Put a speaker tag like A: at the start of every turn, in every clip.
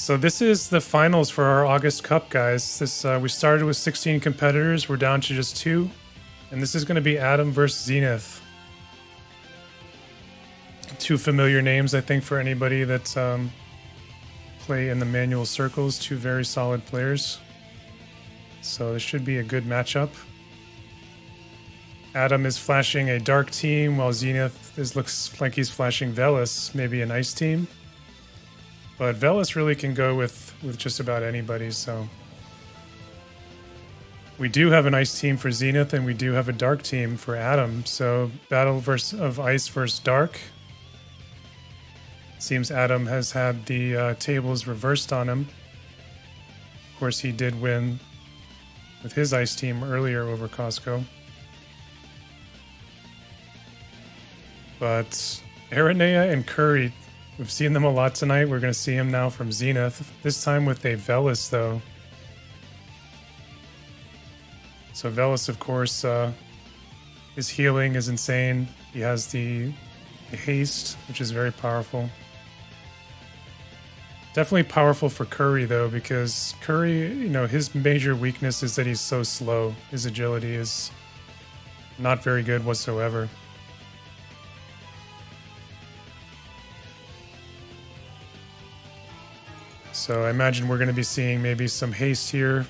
A: So this is the finals for our August Cup, guys. This we started with 16 competitors. We're down to just 2. And this is going to be Adem versus Zenith. 2 familiar names, I think, for anybody that play in the manual circles. 2 very solid players. So this should be a good matchup. Adem is flashing a dark team, while Zenith looks like he's flashing Velis, maybe an ice team. But Velis really can go with just about anybody, so. We do have an ice team for Zenith, and we do have a dark team for Adem. So battle of ice versus dark. Seems Adem has had the tables reversed on him. Of course, he did win with his ice team earlier over Costco. But Aranea and Curry, we've seen them a lot tonight. We're going to see him now from Zenith. This time with a Velis, though. So Velis, of course, his healing is insane. He has the haste, which is very powerful. Definitely powerful for Curry, though, because Curry, you know, his major weakness is that he's so slow. His agility is not very good whatsoever. So I imagine we're going to be seeing maybe some haste here.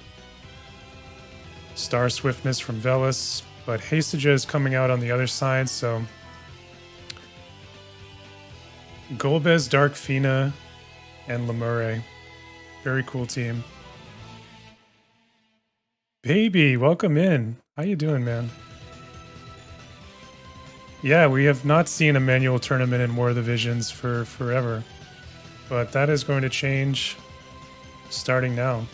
A: Star Swiftness from Velis, but Hastaja is coming out on the other side, so Golbez, Dark Fina, and Lemure. Very cool team. Baby, welcome in. How you doing, man? Yeah, we have not seen a manual tournament in War of the Visions for forever, but that is going to change starting now.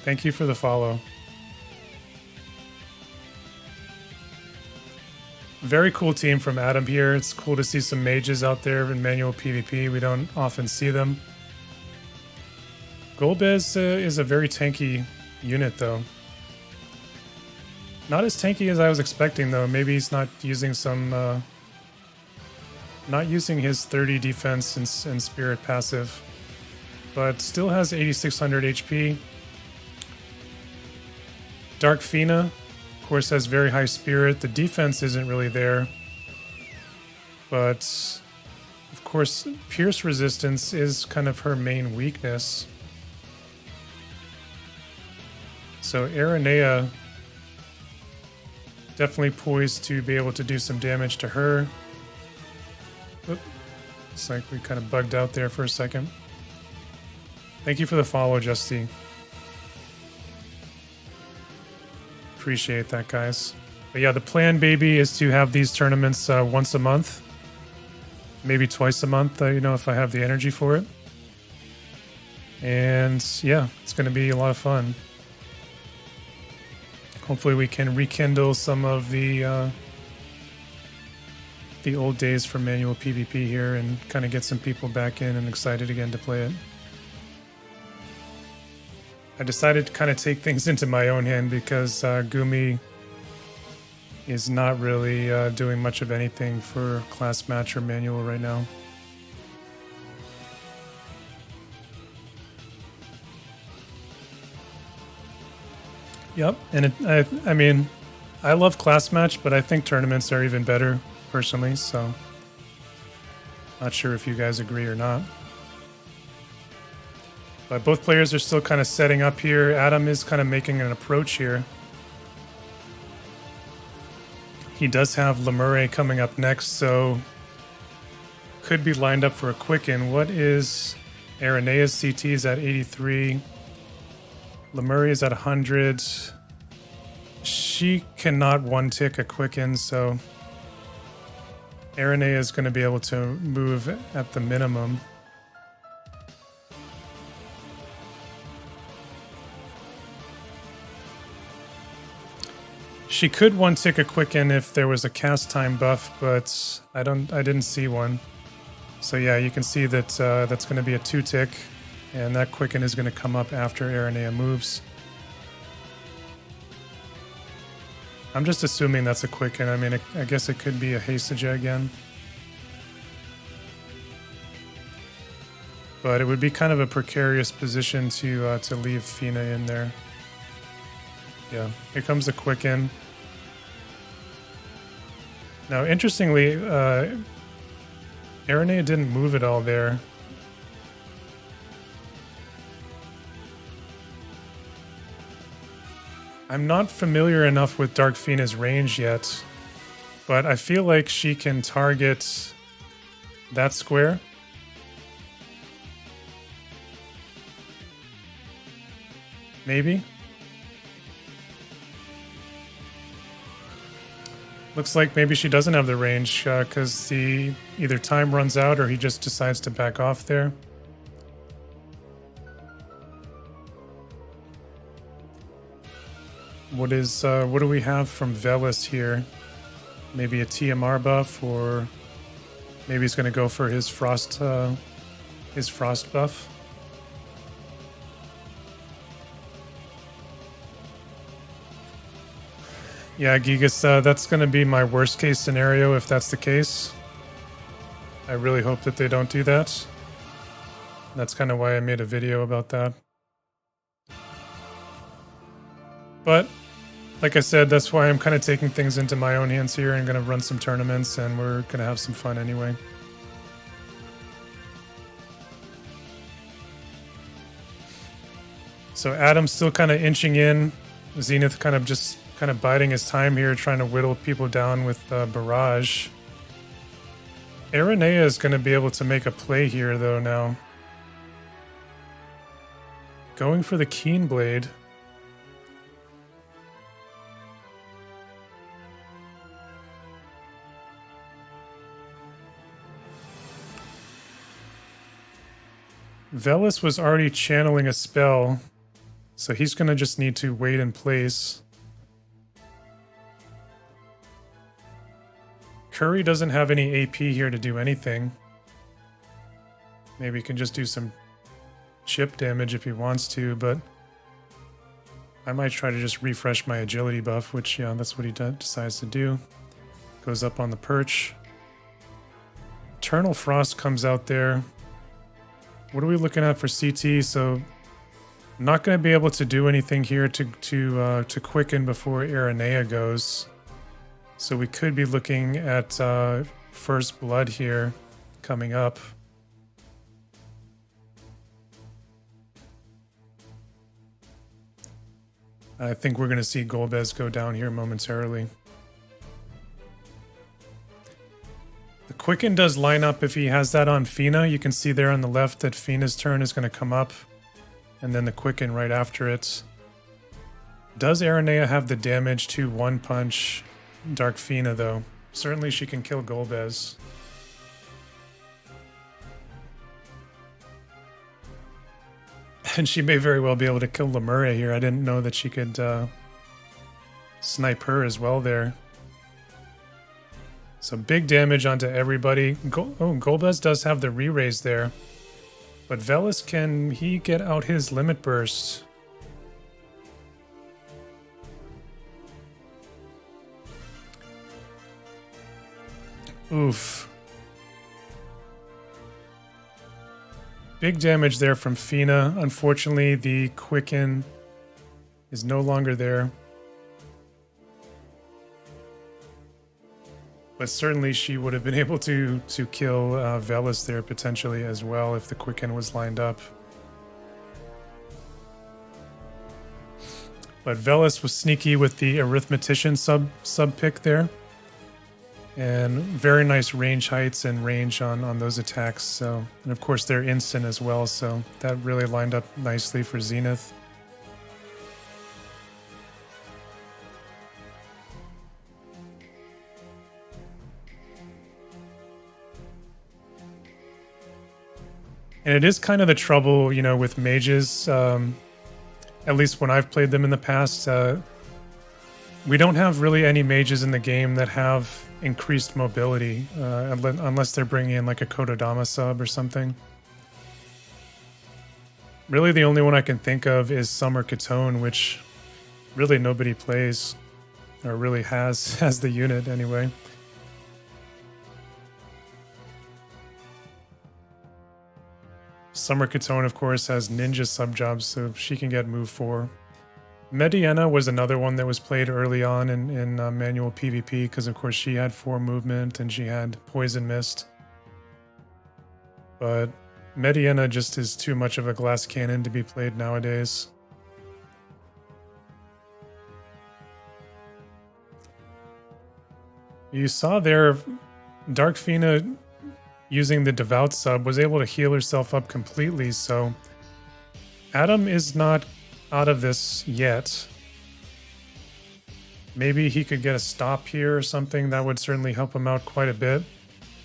A: Thank you for the follow. Very cool team from Adem here. It's cool to see some mages out there in manual PvP. We don't often see them. Golbez is a very tanky unit, though. Not as tanky as I was expecting, though. Maybe he's not using some... not using his 30 defense and spirit passive. But still has 8600 HP. Dark Fina, of course, has very high spirit. The defense isn't really there. But, of course, pierce resistance is kind of her main weakness. So Aranea definitely poised to be able to do some damage to her. Oop. It's like we kind of bugged out there for a second. Thank you for the follow, Justy. Appreciate that, guys. But yeah, the plan, baby, is to have these tournaments once a month. Maybe twice a month, you know, if I have the energy for it. And yeah, it's going to be a lot of fun. Hopefully we can rekindle some of the old days from manual PvP here and kind of get some people back in and excited again to play it. I decided to kind of take things into my own hand because Gumi is not really doing much of anything for class match or manual right now. Yep, and I mean, I love class match, but I think tournaments are even better personally, so not sure if you guys agree or not. But both players are still kind of setting up here. Adem is kind of making an approach here. He does have Lemure coming up next, so could be lined up for a quicken. What is Aranea's CT is at 83. Lemure is at 100. She cannot one-tick a quicken, so Aranea is going to be able to move at the minimum. She could one-tick a quicken if there was a cast time buff, but I didn't see one. So yeah, you can see that that's going to be a 2-tick, and that quicken is going to come up after Aranea moves. I'm just assuming that's a quicken. I mean, I guess it could be a Hastaja again. But it would be kind of a precarious position to leave Fina in there. Yeah, here comes the Quicken. Now, interestingly, Aranea didn't move at all there. I'm not familiar enough with Dark Fina's range yet, but I feel like she can target that square. Maybe. Looks like maybe she doesn't have the range because either time runs out or he just decides to back off there. What do we have from Velis here? Maybe a TMR buff, or maybe he's going to go for his frost buff. Yeah, Gigas, that's going to be my worst case scenario if that's the case. I really hope that they don't do that. That's kind of why I made a video about that. But, like I said, that's why I'm kind of taking things into my own hands here and going to run some tournaments, and we're going to have some fun anyway. So Adem's still kind of inching in. Zenith kind of biding his time here, trying to whittle people down with Barrage. Aranea is going to be able to make a play here, though, now. Going for the Keen Blade. Velis was already channeling a spell, so he's going to just need to wait in place. Curry doesn't have any AP here to do anything. Maybe he can just do some chip damage if he wants to, but I might try to just refresh my agility buff, which, yeah, that's what he decides to do. Goes up on the perch. Eternal Frost comes out there. What are we looking at for CT? So, not going to be able to do anything here to quicken before Aranea goes. So we could be looking at First Blood here coming up. I think we're going to see Golbez go down here momentarily. The Quicken does line up if he has that on Fina. You can see there on the left that Fina's turn is going to come up, and then the Quicken right after it. Does Aranea have the damage to one punch Dark Fina, though? Certainly she can kill Golbez. And she may very well be able to kill Lemurray here. I didn't know that she could snipe her as well there. So big damage onto everybody. Golbez does have the re-raise there. But Velis, can he get out his limit burst? Oof. Big damage there from Fina. Unfortunately, the Quicken is no longer there. But certainly she would have been able to kill Velis there potentially as well if the Quicken was lined up. But Velis was sneaky with the Arithmetician sub pick there. And very nice range heights and range on those attacks. So, and of course they're instant as well, so that really lined up nicely for Zenith. And it is kind of the trouble, you know, with mages, at least when I've played them in the past. We don't have really any mages in the game that have increased mobility, unless they're bringing in like a Kododama sub or something. Really the only one I can think of is Summer Katone, which really nobody plays, or really has the unit anyway. Summer Katone, of course, has ninja sub-jobs, so she can get move 4. Mediana was another one that was played early on in manual PvP, because of course she had 4 movement and she had Poison Mist. But Mediana just is too much of a glass cannon to be played nowadays. You saw there, Dark Fina, using the Devout sub, was able to heal herself up completely, so Adem is not out of this yet. Maybe he could get a stop here or something. That would certainly help him out quite a bit.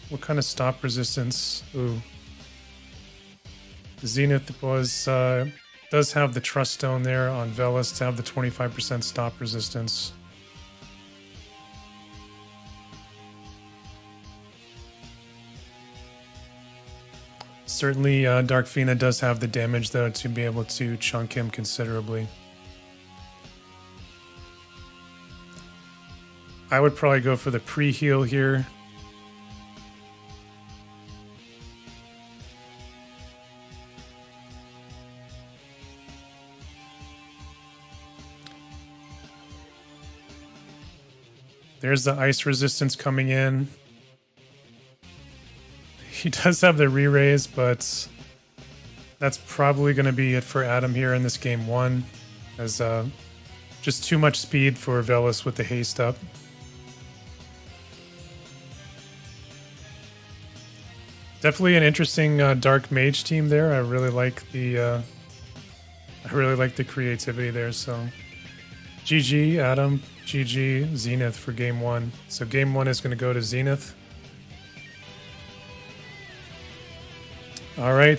A: What kind of stop resistance? Ooh. Zenith does have the Trust Stone there on Velis to have the 25% stop resistance. Certainly, Dark Fina does have the damage, though, to be able to chunk him considerably. I would probably go for the pre-heal here. There's the ice resistance coming in. He does have the re-raise, but that's probably going to be it for Adem here in this game 1. As just too much speed for Velis with the haste up. Definitely an interesting dark mage team there. I really like the creativity there. So GG Adem, GG Zenith for game 1. So game 1 is going to go to Zenith. All right,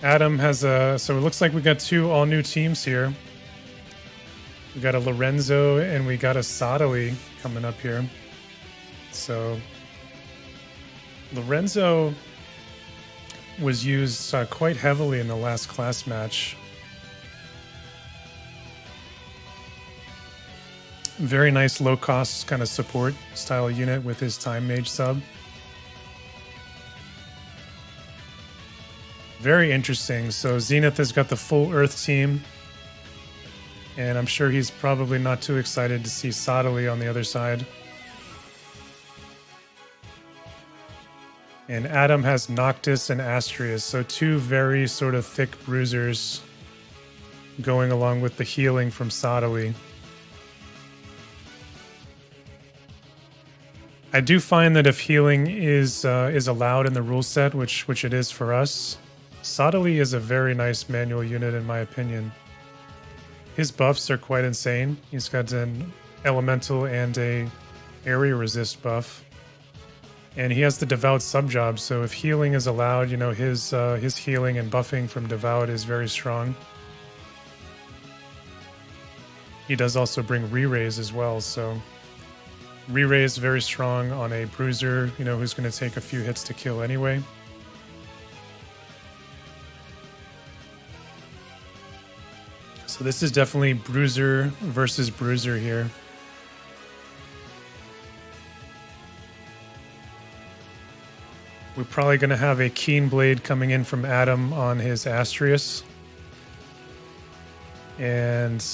A: Adem has so it looks like we got 2 all new teams here. We got a Lorenzo and we got a Sadali coming up here. So Lorenzo was used quite heavily in the last class match. Very nice low cost kind of support style unit with his Time Mage sub. Very interesting. So Zenith has got the full Earth team. And I'm sure he's probably not too excited to see Sadali on the other side. And Adem has Noctis and Astrius. So 2 very sort of thick bruisers going along with the healing from Sadali. I do find that if healing is allowed in the rule set, which it is for us, Sadali is a very nice manual unit in my opinion. His buffs are quite insane. He's got an elemental and a area resist buff. And he has the Devout sub-job, so if healing is allowed, you know, his healing and buffing from Devout is very strong. He does also bring re-raise as well, so re-raise very strong on a bruiser, you know, who's going to take a few hits to kill anyway. So this is definitely bruiser versus bruiser here. We're probably going to have a Keen Blade coming in from Adem on his Astrius. And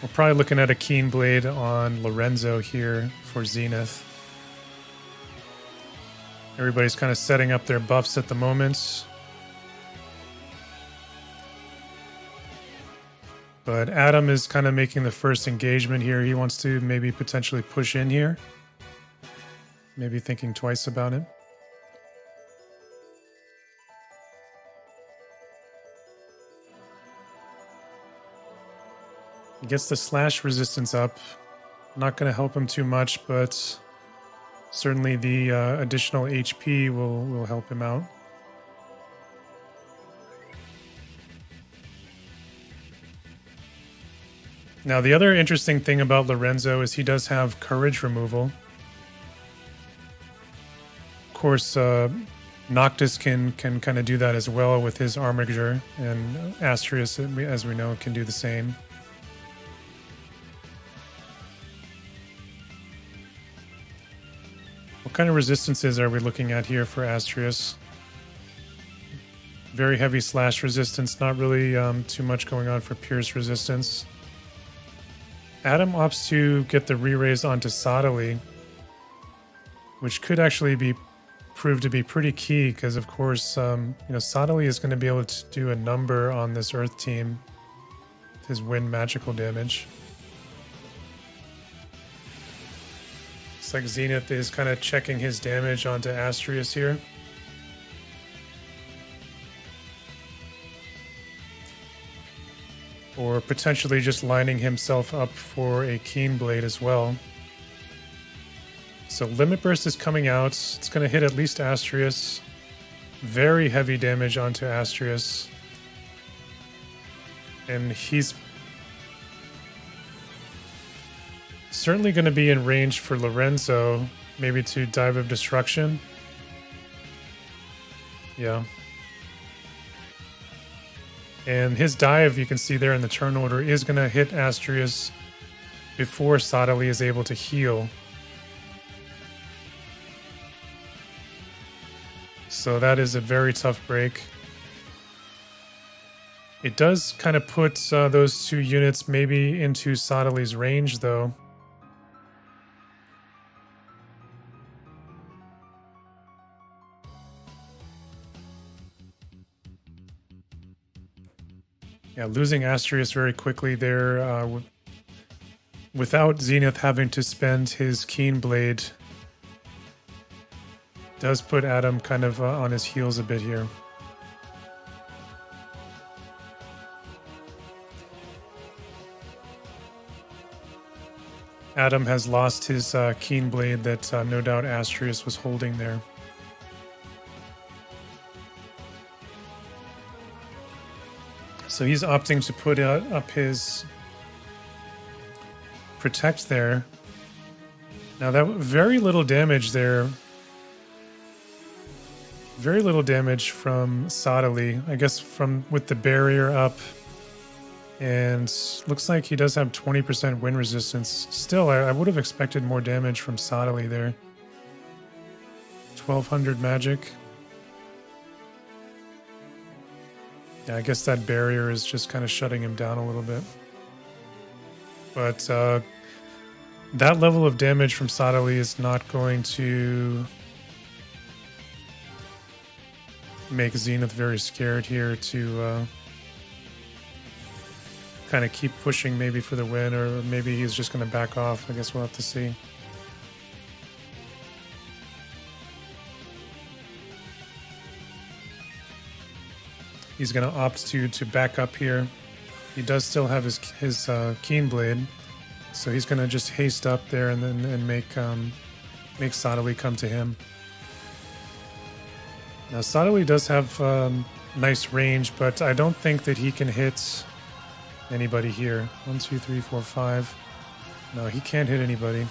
A: we're probably looking at a Keen Blade on Lorenzo here for Zenith. Everybody's kind of setting up their buffs at the moment. But Adem is kind of making the first engagement here. He wants to maybe potentially push in here. Maybe thinking twice about it. He gets the slash resistance up. Not going to help him too much, but certainly the additional HP will help him out. Now, the other interesting thing about Lorenzo is he does have courage removal. Of course, Noctis can kind of do that as well with his Armiger, and Astrius, as we know, can do the same. What kind of resistances are we looking at here for Astrius? Very heavy slash resistance, not really too much going on for pierce resistance. Adem opts to get the re-raise onto Sottily, which could actually be proved to be pretty key because, of course, Sottily is going to be able to do a number on this Earth team with his wind magical damage. It's like Zenith is kind of checking his damage onto Astrius here. Or potentially just lining himself up for a Keen Blade as well. So Limit Burst is coming out. It's going to hit at least Astrius. Very heavy damage onto Astrius. And he's certainly going to be in range for Lorenzo, maybe to Dive of Destruction. Yeah. And his dive, you can see there in the turn order, is going to hit Astrius before Sottily is able to heal. So that is a very tough break. It does kind of put those two units maybe into Sottily's range, though. Yeah, losing Astrius very quickly there without Zenith having to spend his Keen Blade does put Adem kind of on his heels a bit here. Adem has lost his Keen Blade that no doubt Astrius was holding there. So he's opting to put up his Protect there. Now that very little damage there. Very little damage from Sottily. I guess from with the barrier up. And looks like he does have 20% wind resistance. Still, I would have expected more damage from Sottily there. 1200 magic. Yeah, I guess that barrier is just kind of shutting him down a little bit. But that level of damage from Sottily is not going to make Zenith very scared here to kind of keep pushing maybe for the win, or maybe he's just going to back off. I guess we'll have to see. He's going to opt to back up here. He does still have his Keen Blade, so he's going to just haste up there and make Sottily come to him. Now Sottily does have nice range, but I don't think that he can hit anybody here. 1, 2, 3, 4, 5. No, he can't hit anybody.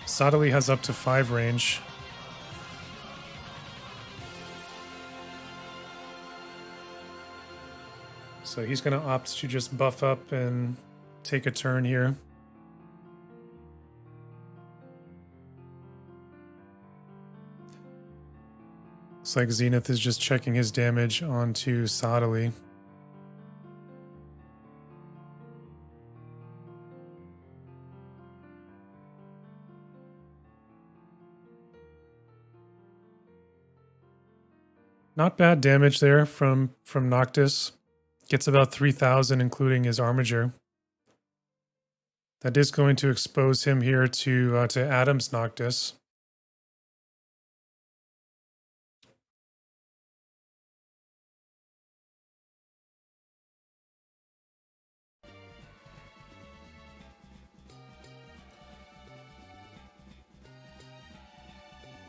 A: Sottily has up to 5 range. So he's going to opt to just buff up and take a turn here. Looks like Zenith is just checking his damage onto Sottily. Not bad damage there from Noctis. Gets about 3,000, including his Armiger. That is going to expose him here to Adem's Noctis.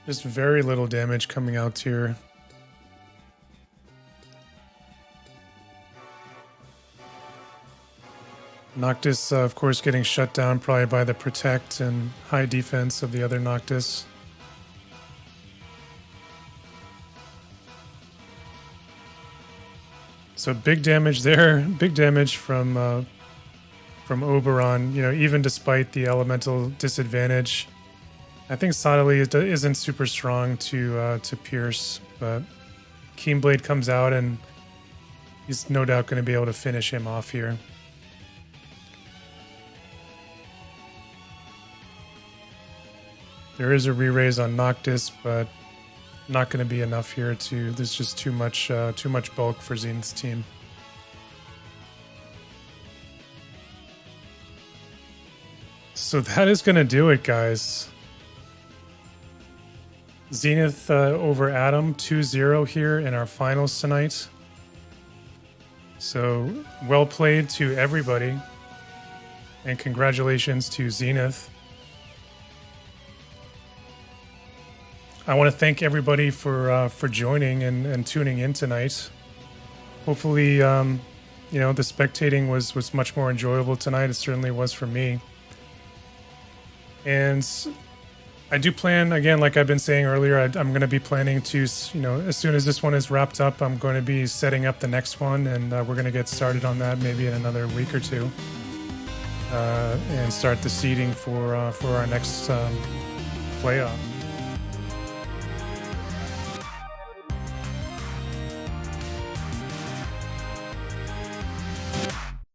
A: Just very little damage coming out here. Noctis, of course, getting shut down probably by the Protect and high defense of the other Noctis. So big damage there. Big damage from Oberon. You know, even despite the elemental disadvantage, I think Sottily isn't super strong to pierce, but Keenblade comes out, and he's no doubt going to be able to finish him off here. There is a re-raise on Noctis, but not going to be enough here to... There's just too much bulk for Zenith's team. So that is going to do it, guys. Zenith over Adem 2-0 here in our finals tonight. So well played to everybody. And congratulations to Zenith. I want to thank everybody for joining and tuning in tonight. Hopefully, you know, the spectating was much more enjoyable tonight. It certainly was for me. And I do plan, again, like I've been saying earlier, I'm going to be planning to, you know, as soon as this one is wrapped up, I'm going to be setting up the next one, and we're going to get started on that maybe in another week or two, and start the seeding for our next playoff.